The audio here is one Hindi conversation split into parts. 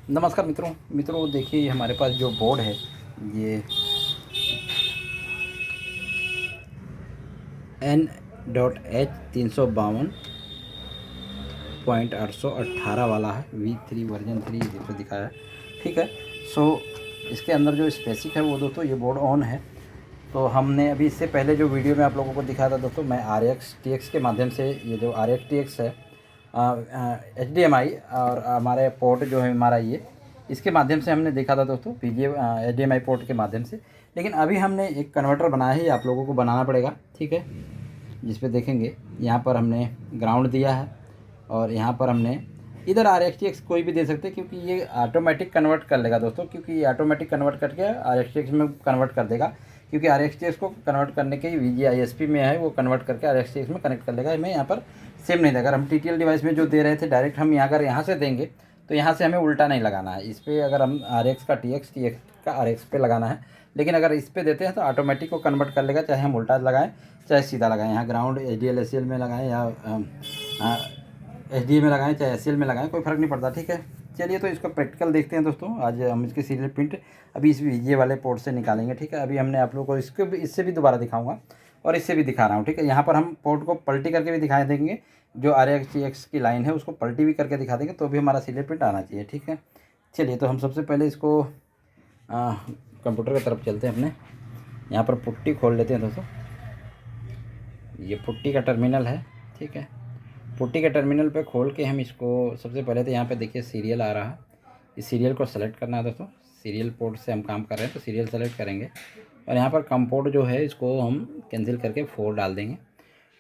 नमस्कार मित्रों देखिए हमारे पास जो बोर्ड है ये N.H 352.818 वाला है V3 वर्जन 3 इस पर दिखाया है। ठीक है। सो इसके अंदर जो स्पेसिक है वो दोस्तों ये बोर्ड ऑन है। तो हमने अभी इससे पहले जो वीडियो में आप लोगों को दिखाया था दोस्तों, मैं RX TX के माध्यम से ये जो RX TX है HDMI और हमारे पोर्ट जो है हमारा ये इसके माध्यम से हमने देखा था दोस्तों HDMI पोर्ट के माध्यम से। लेकिन अभी हमने एक कन्वर्टर बनाया है, आप लोगों को बनाना पड़ेगा। ठीक है। जिस पे देखेंगे यहाँ पर हमने ग्राउंड दिया है और यहाँ पर हमने इधर RX TX कोई भी दे सकते हैं, क्योंकि ये ऑटोमेटिक कन्वर्ट कर लेगा दोस्तों, क्योंकि ये ऑटोमेटिक कन्वर्ट करके RX TX में कन्वर्ट कर देगा। क्योंकि RX TX को कन्वर्ट करने के VGA ISP में है, वो कन्वर्ट करके RX TX में कनेक्ट कर लेगा। मैं यहाँ पर सेम नहीं देगा। अगर हम TTL डिवाइस में जो दे रहे थे डायरेक्ट हम अगर यहाँ से देंगे तो यहाँ से हमें उल्टा नहीं लगाना है। इस पर अगर हम RX का TX का RX पे लगाना है, लेकिन अगर इस पे देते हैं तो ऑटोमेटिक को कन्वर्ट कर लेगा, चाहे हम उल्टा लगाएं चाहे सीधा लगाएं। यहाँ ग्राउंड HDL SCL में लगाएं या HD में लगाएं चाहे SCL में लगाएं, कोई फ़र्क नहीं पड़ता। ठीक है। चलिए तो इसको प्रैक्टिकल देखते हैं दोस्तों। आज हम इसके सीरियल प्रिंट अभी इस VGA वाले पोर्ट से निकालेंगे। ठीक है। अभी हमने आप लोगों को इसको भी इससे भी दोबारा दिखाऊंगा और इससे भी दिखा रहा हूँ। ठीक है। यहाँ पर हम पोर्ट को पलटी करके भी दिखा देंगे, जो RX TX की लाइन है उसको पलटी भी करके दिखा देंगे, तो भी हमारा सीरियल प्रिंट आना चाहिए। ठीक है। चलिए तो हम सबसे पहले इसको कंप्यूटर की तरफ चलते हैं। अपने यहाँ पर पुट्टी खोल लेते हैं दोस्तों। ये पुट्टी का टर्मिनल है। ठीक है। पुट्टी के टर्मिनल पे खोल के हम इसको सबसे पहले तो यहाँ पे देखिए सीरियल आ रहा है, इस सीरियल को सेलेक्ट करना है दोस्तों। सीरियल पोर्ट से हम काम कर रहे हैं तो सीरियल सेलेक्ट करेंगे और यहाँ पर कम पोर्ट जो है इसको हम कैंसिल करके 4 डाल देंगे।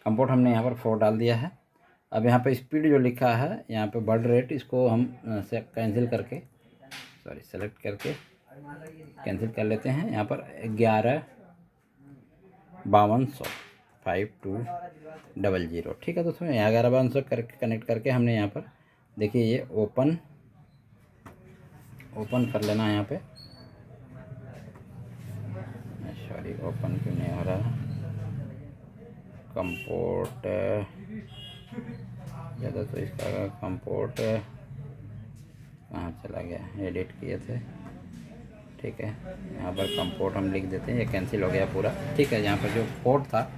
कम पोर्ट हमने यहाँ पर 4 डाल दिया है। अब यहाँ पर स्पीड जो लिखा है यहाँ पर बर्ड रेट, इसको हम कैंसिल करके सेलेक्ट करके कैंसिल कर लेते हैं। यहाँ पर 115200 ठीक है दोस्तों। यहाँ 115200 करके कनेक्ट करके हमने यहाँ पर देखिए ये ओपन कर लेना है। यहाँ पे सॉरी ओपन क्यों नहीं हो रहा, कंपोर्ट ज़्यादा तो इसका कंपोर्ट कहाँ चला गया, एडिट किए थे। ठीक है। यहाँ पर कंपोर्ट हम लिख देते हैं, ये कैंसिल हो गया पूरा। ठीक है। यहाँ पर जो पोर्ट था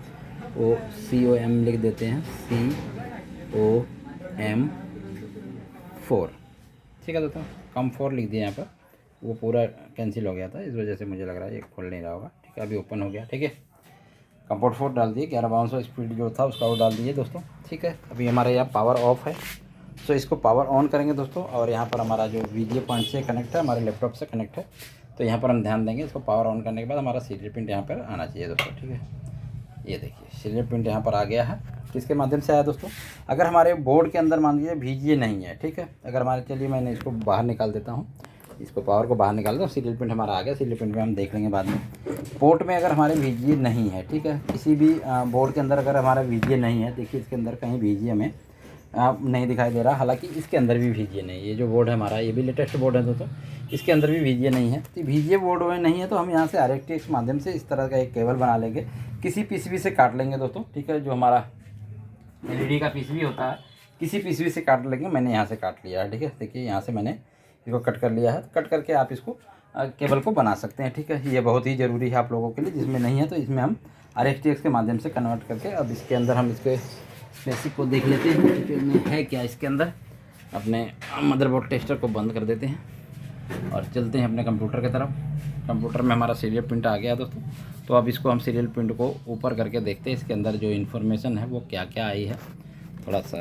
वो COM लिख देते हैं, COM4। ठीक है दोस्तों, COM4 लिख दिया। यहाँ पर वो पूरा कैंसिल हो गया था, इस वजह से मुझे लग रहा है ये खोल नहीं रहा होगा। ठीक है। अभी ओपन हो गया। ठीक है। कंपोर्ट 4 डाल दिए, 115200 स्पीड जो था उसका वो डाल दिए दोस्तों। ठीक है। अभी हमारे यहाँ पावर ऑफ है, तो इसको पावर ऑन करेंगे दोस्तों। और यहाँ पर हमारा जो VGA पॉइंट से कनेक्ट है, हमारे लैपटॉप से कनेक्ट है, तो यहाँ पर हम ध्यान देंगे। इसको पावर ऑन करने के बाद हमारा सीरियल प्रिंट यहाँ पर आना चाहिए दोस्तों। ठीक है। ये देखिए सीरियल प्रिंट यहाँ पर आ गया है। किसके माध्यम से आया दोस्तों, अगर हमारे बोर्ड के अंदर मान लीजिए VGA नहीं है। ठीक है। अगर हमारे, चलिए मैंने इसको बाहर निकाल देता हूँ, इसको पावर को बाहर निकाल दो। सीरियल प्रिंट हमारा आ गया। सीरियल प्रिंट में हम देख लेंगे बाद में। पोर्ट में अगर हमारे VGA नहीं है, ठीक है, किसी भी बोर्ड के अंदर अगर हमारा VGA नहीं है, देखिए इसके अंदर कहीं VGA में नहीं दिखाई दे रहा। हालांकि इसके अंदर भी VGA नहीं है। ये जो बोर्ड है हमारा, ये भी लेटेस्ट बोर्ड है दोस्तों, इसके अंदर भी VGA नहीं है। तो VGA बोर्ड में नहीं है तो हम यहाँ से RX TX माध्यम से इस तरह का एक केबल बना लेंगे, किसी PCB से काट लेंगे दोस्तों। ठीक है। जो हमारा LED का PCB होता है, किसी PCB से काट लेंगे। मैंने यहाँ से काट लिया है। ठीक है। देखिए यहाँ से मैंने इसको कट कर लिया है। कट करके आप इसको केबल को बना सकते हैं। ठीक है। ये बहुत ही ज़रूरी है आप लोगों के लिए, जिसमें नहीं है तो इसमें हम RX TX के माध्यम से कन्वर्ट करके अब इसके अंदर हम इसके बेसिक को देख लेते हैं कि है क्या इसके अंदर। अपने मदरबोर्ड टेस्टर को बंद कर देते हैं और चलते हैं अपने कंप्यूटर की तरफ। कंप्यूटर में हमारा सीरियल प्रिंट आ गया दोस्तों। तो अब इसको हम सीरियल प्रिंट को ऊपर करके देखते हैं, इसके अंदर जो इन्फॉर्मेशन है वो क्या क्या आई है। थोड़ा सा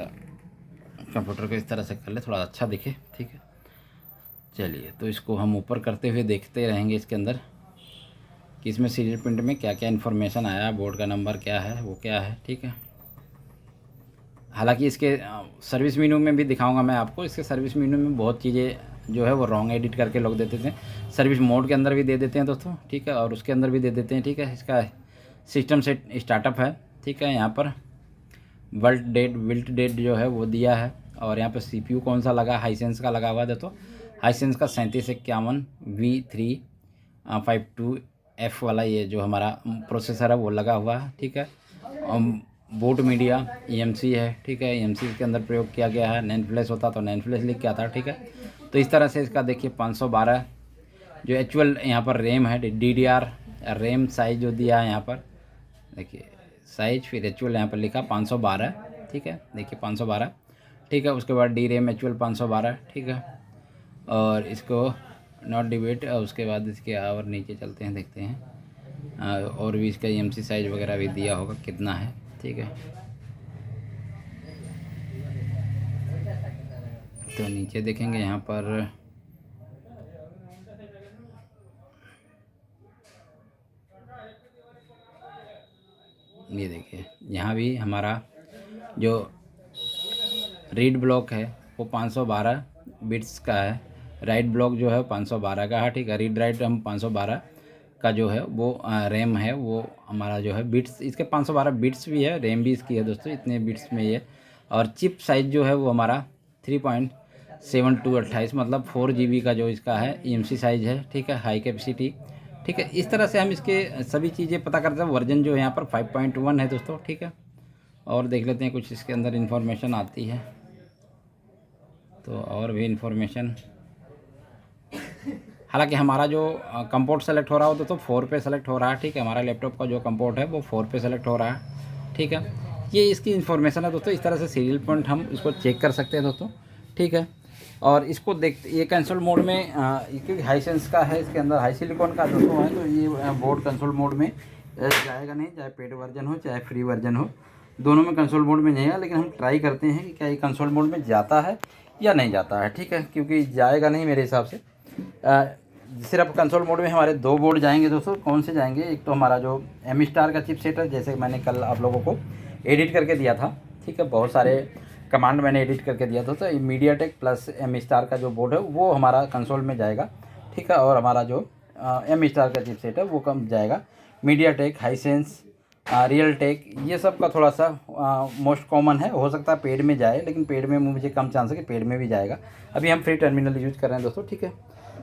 कंप्यूटर को इस तरह से कर ले, थोड़ा अच्छा दिखे। ठीक है। चलिए तो इसको हम ऊपर करते हुए देखते रहेंगे इसके अंदर कि इसमें सीरियल प्रिंट में क्या क्या इन्फॉर्मेशन आया, बोर्ड का नंबर क्या है, वो क्या है। ठीक है। हालांकि इसके सर्विस मेन्यू में भी दिखाऊंगा मैं आपको। इसके सर्विस मेन्यू में बहुत चीज़ें जो है वो रॉन्ग एडिट करके लोग दे देते हैं। सर्विस मोड के अंदर भी दे देते हैं दोस्तों। ठीक है। और उसके अंदर भी दे देते हैं। ठीक है। इसका सिस्टम से स्टार्टअप है। ठीक है। यहाँ पर विल्ट डेट जो है वो दिया है। और यहाँ पर CPU कौन सा लगा, हाईसेंस का लगा हुआ है दोस्तों। हाईसेंस का 3751 V352F वाला ये जो हमारा प्रोसेसर है वो लगा हुआ है। ठीक है। बूट मीडिया EMC है। ठीक है। EMC के अंदर प्रयोग किया गया है। नैन फ्लैश होता तो नैन फ्लैश लिख के आता। ठीक है। तो इस तरह से इसका देखिए 512 जो एक्चुअल यहाँ पर रैम है, DDR रैम साइज़ जो दिया है यहाँ पर देखिए साइज, फिर एक्चुअल यहाँ पर लिखा 512, ठीक है, देखिए 512, ठीक है। उसके बाद डी रैम एक्चुअल 512, ठीक है। और इसको नॉट डिबेट, उसके बाद इसके और नीचे चलते हैं, देखते हैं और भी इसका EMC साइज़ वगैरह भी दिया होगा कितना है, ठीक है। तो नीचे देखेंगे यहाँ पर ये देखिए यहाँ भी हमारा जो रीड ब्लॉक है वो 512 बिट्स का है, राइट ब्लॉक जो है 512 का है, ठीक है। रीड राइट हम 512 का जो है वो रैम है वो हमारा जो है बिट्स, इसके 512 बिट्स भी है, रैम भी इसकी है दोस्तों, इतने बिट्स में ये। और चिप साइज़ जो है वो हमारा 3.7228 मतलब 4 GB का जो इसका है EMC साइज़ है, ठीक है, हाई कैपेसिटी, ठीक है। इस तरह से हम इसके सभी चीज़ें पता करते हैं। वर्जन जो है यहाँ पर 5.1 है दोस्तों, ठीक है। और देख लेते हैं कुछ इसके अंदर इन्फॉर्मेशन आती है, तो और भी इन्फॉर्मेशन, हालांकि हमारा जो कंपोर्ट सेलेक्ट हो रहा हो तो 4 पे सेलेक्ट हो रहा है, ठीक है। हमारा लैपटॉप का जो कंपोर्ट है वो 4 पे सेलेक्ट हो रहा है, ठीक है। ये इसकी इन्फॉर्मेशन है दोस्तों। इस तरह से सीरियल पॉइंट हम इसको चेक कर सकते हैं दोस्तों, ठीक है। और इसको देख, ये कंसोल मोड में क्योंकि हाईसेंस का है, इसके अंदर हाई सिलिकॉन का दोस्तों है, तो ये बोर्ड कंसोल मोड में जाएगा नहीं, चाहे पेड वर्जन हो चाहे फ्री वर्जन हो, दोनों में कंसोल मोड में नहीं है। लेकिन हम ट्राई करते हैं कि क्या ये कंसोल मोड में जाता है या नहीं जाता है, ठीक है, क्योंकि जाएगा नहीं मेरे हिसाब से। सिर्फ कंसोल मोड में हमारे 2 बोर्ड जाएंगे दोस्तों। कौन से जाएंगे, एक तो हमारा जो M स्टार का चिपसेट है, जैसे मैंने कल आप लोगों को एडिट करके दिया था, ठीक है, बहुत सारे कमांड मैंने एडिट करके दिया था, तो मीडियाटेक प्लस M स्टार का जो बोर्ड है वो हमारा कंसोल में जाएगा, ठीक है। और हमारा जो M स्टार का चिपसेट है वो कम जाएगा मीडियाटेक, हाईसेंस, रियल टेक, ये सब का थोड़ा सा मोस्ट कॉमन है। हो सकता है पेड में जाए, लेकिन पेड में मुझे कम चांस है कि पेड में भी जाएगा। अभी हम फ्री टर्मिनल यूज कर रहे हैं दोस्तों, ठीक है।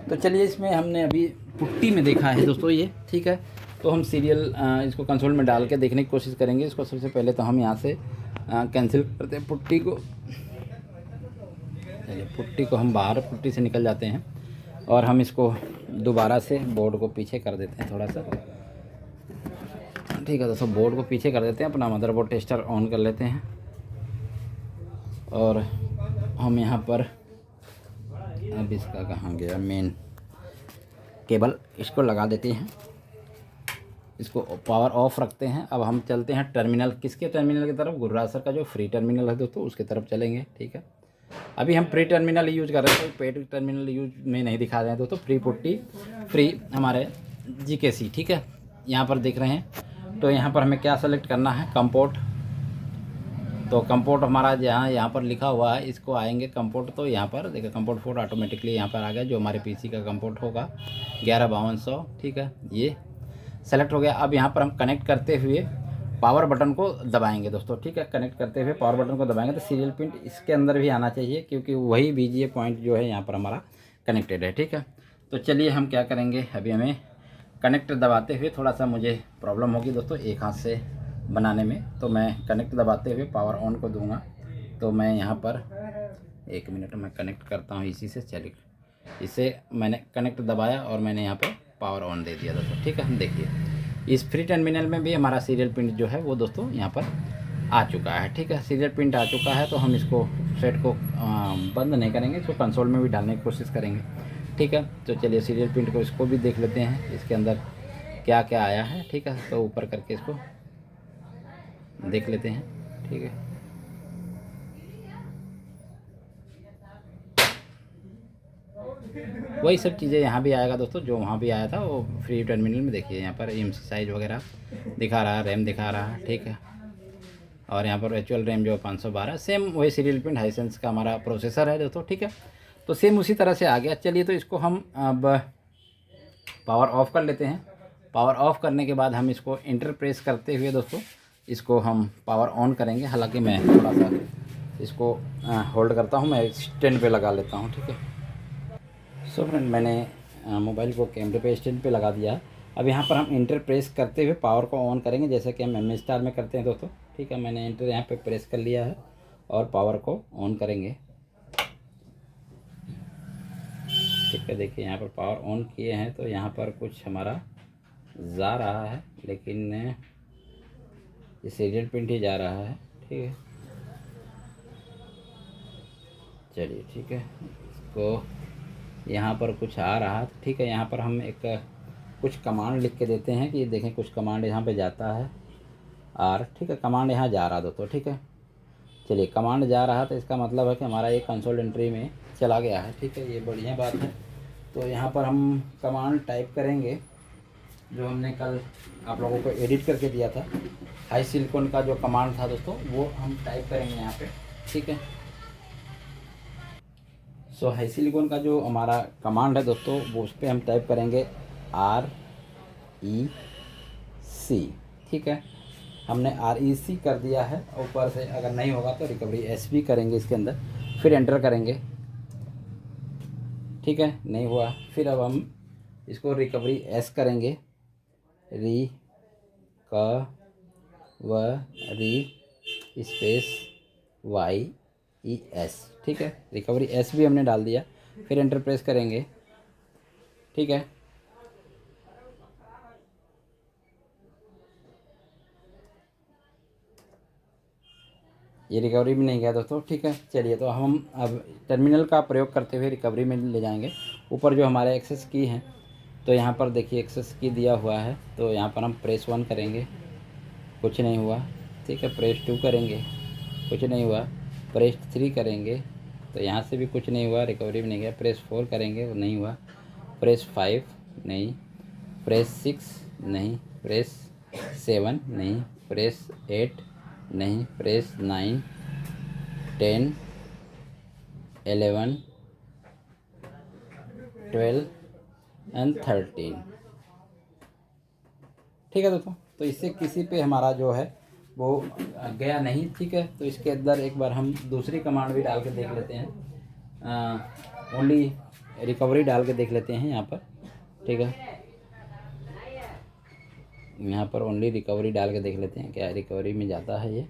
तो चलिए, इसमें हमने अभी पुट्टी में देखा है दोस्तों ये, ठीक है। तो हम सीरियल इसको कंसोल में डाल के देखने की कोशिश करेंगे। इसको सबसे पहले तो हम यहाँ से कैंसिल करते हैं पुट्टी को, चलिए पुट्टी को हम बाहर पुट्टी से निकल जाते हैं और हम इसको दोबारा से बोर्ड को पीछे कर देते हैं थोड़ा सा, ठीक है दोस्तों। बोर्ड को पीछे कर देते हैं, अपना मदरबोर्ड टेस्टर ऑन कर लेते हैं और हम यहाँ पर, अब इसका कहाँ गया मेन केबल, इसको लगा देते हैं, इसको पावर ऑफ रखते हैं। अब हम चलते हैं टर्मिनल, किसके टर्मिनल की तरफ, गुर्राज सर का जो फ्री टर्मिनल है दोस्तों उसके तरफ चलेंगे, ठीक है। अभी हम फ्री टर्मिनल यूज कर रहे हैं, पेड टर्मिनल यूज में नहीं दिखा रहे हैं दोस्तों। फ्री पुट्टी, फ्री हमारे GKC, ठीक है, यहाँ पर देख रहे हैं। तो यहाँ पर हमें क्या सेलेक्ट करना है, कंपोर्ट। तो कंपोर्ट हमारा यहाँ पर लिखा हुआ है, इसको आएंगे कंपोर्ट, तो यहाँ पर देखिए कंपोर्ट 4 ऑटोमेटिकली यहाँ पर आ गया, जो हमारे PC का कंपोर्ट होगा 115200, ठीक है, ये सेलेक्ट हो गया। अब यहाँ पर हम कनेक्ट करते हुए पावर बटन को दबाएंगे दोस्तों, ठीक है। कनेक्ट करते हुए पावर बटन को दबाएंगे तो सीरियल पिन इसके अंदर भी आना चाहिए, क्योंकि वही VGA पॉइंट जो है यहाँ पर हमारा कनेक्टेड है, ठीक है। तो चलिए हम क्या करेंगे, अभी हमें कनेक्ट दबाते हुए थोड़ा सा मुझे प्रॉब्लम होगी दोस्तों एक हाथ से बनाने में, तो मैं कनेक्ट दबाते हुए पावर ऑन को दूंगा। तो मैं यहाँ पर 1 मिनट में कनेक्ट करता हूँ इसी से, चलिए इसे मैंने कनेक्ट दबाया और मैंने यहाँ पे पावर ऑन दे दिया दोस्तों, ठीक है। देखिए इस फ्री टर्मिनल में भी हमारा सीरियल पिन जो है वो दोस्तों यहाँ पर आ चुका है, ठीक है, सीरियल पिन आ चुका है। तो हम इसको सेट को बंद नहीं करेंगे, इसको कंसोल में भी डालने की कोशिश करेंगे, ठीक है। तो चलिए सीरियल पिन को इसको भी देख लेते हैं, इसके अंदर क्या क्या आया है, ठीक है। तो ऊपर करके इसको देख लेते हैं, ठीक है। वही सब चीज़ें यहाँ भी आएगा दोस्तों, जो वहाँ भी आया था वो फ्री टर्मिनल में। देखिए यहाँ पर EMC साइज वगैरह दिखा रहा है, रैम दिखा रहा है, ठीक है। और यहाँ पर एक्चुअल रैम जो 512, सेम वही सीरियल पिन हाईसेंस का हमारा प्रोसेसर है दोस्तों, ठीक है। तो सेम उसी तरह से आ गया। चलिए तो इसको हम अब पावर ऑफ कर लेते हैं। पावर ऑफ करने के बाद हम इसको इंटर प्रेस करते हुए दोस्तों इसको हम पावर ऑन करेंगे। हालांकि मैं थोड़ा सा इसको होल्ड करता हूँ, मैं स्टैंड पे लगा लेता हूँ, ठीक है। सो फ्रेंड, मैंने मोबाइल को कैमरे पे स्टैंड पे लगा दिया है। अब यहाँ पर हम इंटर प्रेस करते हुए पावर को ऑन करेंगे, जैसे कि हम M स्टार में करते हैं दोस्तों, ठीक है। मैंने इंटर यहाँ पे प्रेस कर लिया है और पावर को ऑन करेंगे। ठीक है। देखिए यहाँ पर पावर ऑन किए हैं तो यहाँ पर कुछ हमारा जा रहा है, लेकिन ये सीरियल पिन ही जा रहा है। ठीक है, चलिए ठीक है। इसको यहाँ पर कुछ आ रहा है, ठीक है। यहाँ पर हम एक कुछ कमांड लिख के देते हैं कि देखें कुछ कमांड यहाँ पे जाता है आर, ठीक है। कमांड यहाँ जा रहा दोस्तों, ठीक है। चलिए कमांड जा रहा तो इसका मतलब है कि हमारा ये कंसोल एंट्री में चला गया है, ठीक है। ये बढ़िया बात है। तो यहाँ पर हम कमांड टाइप करेंगे जो हमने कल आप लोगों को एडिट करके दिया था, हाई सिलिकॉन का जो कमांड था दोस्तों, वो हम टाइप करेंगे यहाँ पे, ठीक है। सो हाई सिलिकॉन का जो हमारा कमांड है दोस्तों, वो उस पर हम टाइप करेंगे REC, ठीक है। हमने REC कर दिया है। ऊपर से अगर नहीं होगा तो रिकवरी S भी करेंगे इसके अंदर, फिर एंटर करेंगे, ठीक है। नहीं हुआ, फिर अब हम इसको रिकवरी S करेंगे, रिकवरी स्पेस YES, ठीक है। रिकवरी S भी हमने डाल दिया, फिर एंटर प्रेस करेंगे, ठीक है। ये रिकवरी में नहीं गया दोस्तों, ठीक है। चलिए तो हम अब टर्मिनल का प्रयोग करते हुए रिकवरी में ले जाएंगे। ऊपर जो हमारे एक्सेस की हैं, तो यहाँ पर देखिए एक्सेस की दिया हुआ है, तो यहाँ पर हम प्रेस 1 करेंगे, कुछ नहीं हुआ, ठीक है। प्रेस 2 करेंगे, कुछ नहीं हुआ। प्रेस 3 करेंगे तो यहाँ से भी कुछ नहीं हुआ, रिकवरी में नहीं गया। प्रेस 4 करेंगे, नहीं हुआ। प्रेस 5 नहीं, प्रेस 6 नहीं, प्रेस 7 नहीं, प्रेस 8 नहीं, प्रेस 9, 10, 11, 12 एंड 13, ठीक है दोस्तों। तो इससे किसी पे हमारा जो है वो गया नहीं, ठीक है। तो इसके अंदर एक बार हम दूसरी कमांड भी डाल के देख लेते हैं, ओनली रिकवरी डाल के देख लेते हैं यहाँ पर, ठीक है। यहाँ पर ओनली रिकवरी डाल के देख लेते हैं क्या रिकवरी में जाता है। ये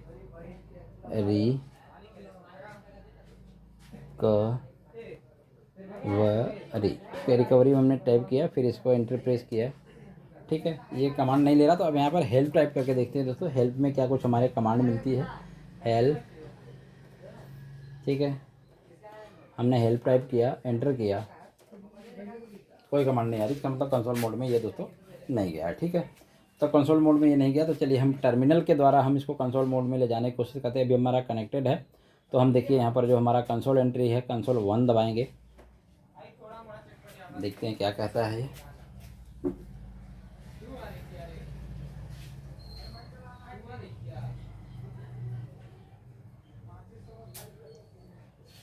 रिकवरी में हमने टाइप किया, फिर इसको एंटर प्रेस किया, ठीक है। ये कमांड नहीं ले रहा, तो अब यहाँ पर हेल्प टाइप करके देखते हैं दोस्तों, हेल्प में क्या कुछ हमारे कमांड मिलती है। हेल्प, ठीक है। हमने हेल्प टाइप किया, एंटर किया, कोई कमांड नहीं आ रही, इसका मतलब कंसोल मोड में ये दोस्तों नहीं गया, ठीक है। तो कंसोल मोड में ये नहीं गया, तो चलिए हम टर्मिनल के द्वारा हम इसको कंसोल मोड में ले जाने की कोशिश करते हैं। अभी हमारा कनेक्टेड है, तो हम देखिए यहाँ पर जो हमारा कंसोल एंट्री है, कंसोल 1 दबाएंगे, देखते हैं क्या कहता है ये।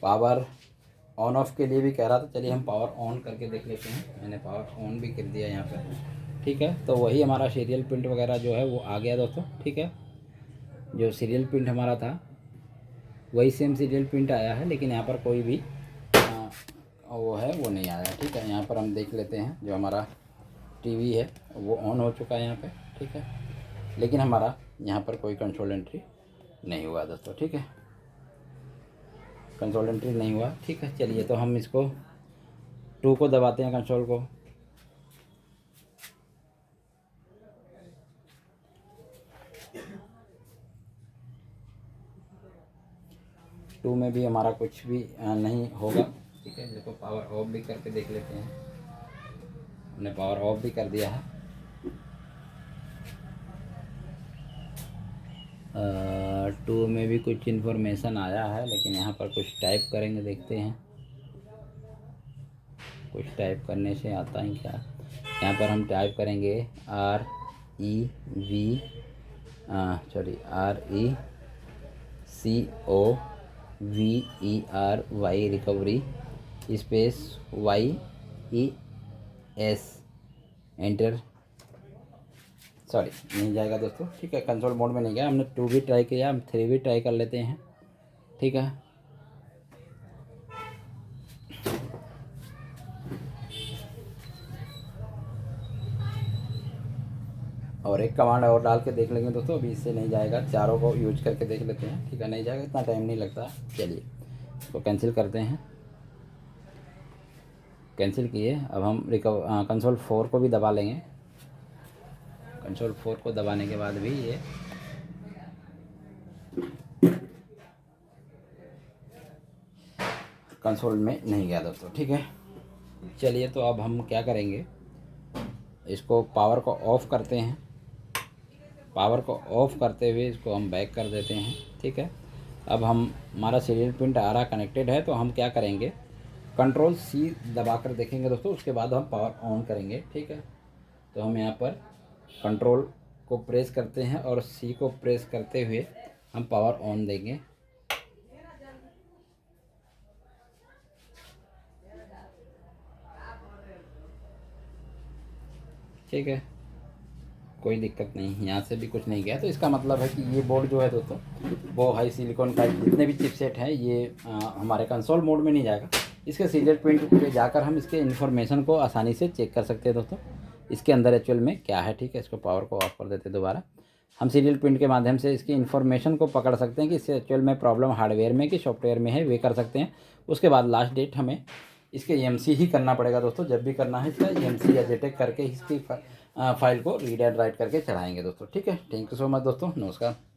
पावर ऑन ऑफ के लिए भी कह रहा था, चलिए हम पावर ऑन करके देख लेते हैं। मैंने पावर ऑन भी कर दिया यहाँ पर, ठीक है। तो वही हमारा सीरियल प्रिंट वगैरह जो है वो आ गया दोस्तों, ठीक है। जो सीरियल प्रिंट हमारा था वही सेम सीरियल प्रिंट आया है, लेकिन यहाँ पर कोई भी वो है वो नहीं आया, ठीक है। यहाँ पर हम देख लेते हैं, जो हमारा टीवी है वो ऑन हो चुका है यहाँ पे, ठीक है। लेकिन हमारा यहाँ पर कोई कंट्रोल एंट्री नहीं हुआ दोस्तों, ठीक है। कंसोल एंट्री नहीं हुआ, ठीक है। चलिए तो हम इसको 2 को दबाते हैं, कंसोल को, टू में भी हमारा कुछ भी नहीं होगा, ठीक है। देखो पावर ऑफ भी करके देख लेते हैं, हमने पावर ऑफ भी कर दिया है। 2 में भी कुछ इन्फॉर्मेशन आया है, लेकिन यहाँ पर कुछ टाइप करेंगे, देखते हैं कुछ टाइप करने से आता है क्या। यहाँ पर हम टाइप करेंगे RECOVERY recovery space YES, enter. Sorry, नहीं जाएगा दोस्तों, ठीक है। कंसोल मोड में नहीं गया, हमने 2 भी ट्राई किया, हम 3 भी ट्राई कर लेते हैं, ठीक है। और एक कमांड और डाल के देख लेंगे दोस्तों, अभी इससे नहीं जाएगा, चारों को यूज करके देख लेते हैं, ठीक है। नहीं जाएगा, इतना टाइम नहीं लगता। चलिए इसको कैंसिल करते हैं। कैंसिल किए। अब हम कंसोल 4 को भी दबा लेंगे। कंसोल 4 को दबाने के बाद भी ये कंसोल में नहीं गया दोस्तों, ठीक है। चलिए तो अब हम क्या करेंगे, इसको पावर को ऑफ़ करते हैं। पावर को ऑफ़ करते हुए इसको हम बैक कर देते हैं, ठीक है। अब हमारा सीरियल पिन आरा कनेक्टेड है, तो हम क्या करेंगे, कंट्रोल सी दबा कर देखेंगे दोस्तों, उसके बाद हम पावर ऑन करेंगे, ठीक है। तो हम यहाँ पर कंट्रोल को प्रेस करते हैं और सी को प्रेस करते हुए हम पावर ऑन देंगे। ठीक है, कोई दिक्कत नहीं, यहाँ से भी कुछ नहीं गया, तो इसका मतलब है कि ये बोर्ड जो है दोस्तों वो हाई सिलिकॉन का जितने भी चिपसेट हैं ये हमारे कंसोल मोड में नहीं जाएगा। इसके सीरियल पिन पे जाकर हम इसके इन्फॉर्मेशन को आसानी से चेक कर सकते हैं दोस्तों, इसके अंदर एक्चुअल में क्या है, ठीक है। इसको पावर को ऑफ कर देते हैं दोबारा। हम सीरियल पिन के माध्यम से इसकी इन्फॉर्मेशन को पकड़ सकते हैं कि इससे एक्चुअल में प्रॉब्लम हार्डवेयर में कि सॉफ्टवेयर में है, वे कर सकते हैं। उसके बाद लास्ट डेट हमें इसके EMC ही करना पड़ेगा दोस्तों, जब भी करना है इसका EMC या जेटेक करके इसकी फाइल को रीड एंड राइट करके चढ़ाएंगे दोस्तों, ठीक है। थैंक यू सो मच दोस्तों, नमस्कार।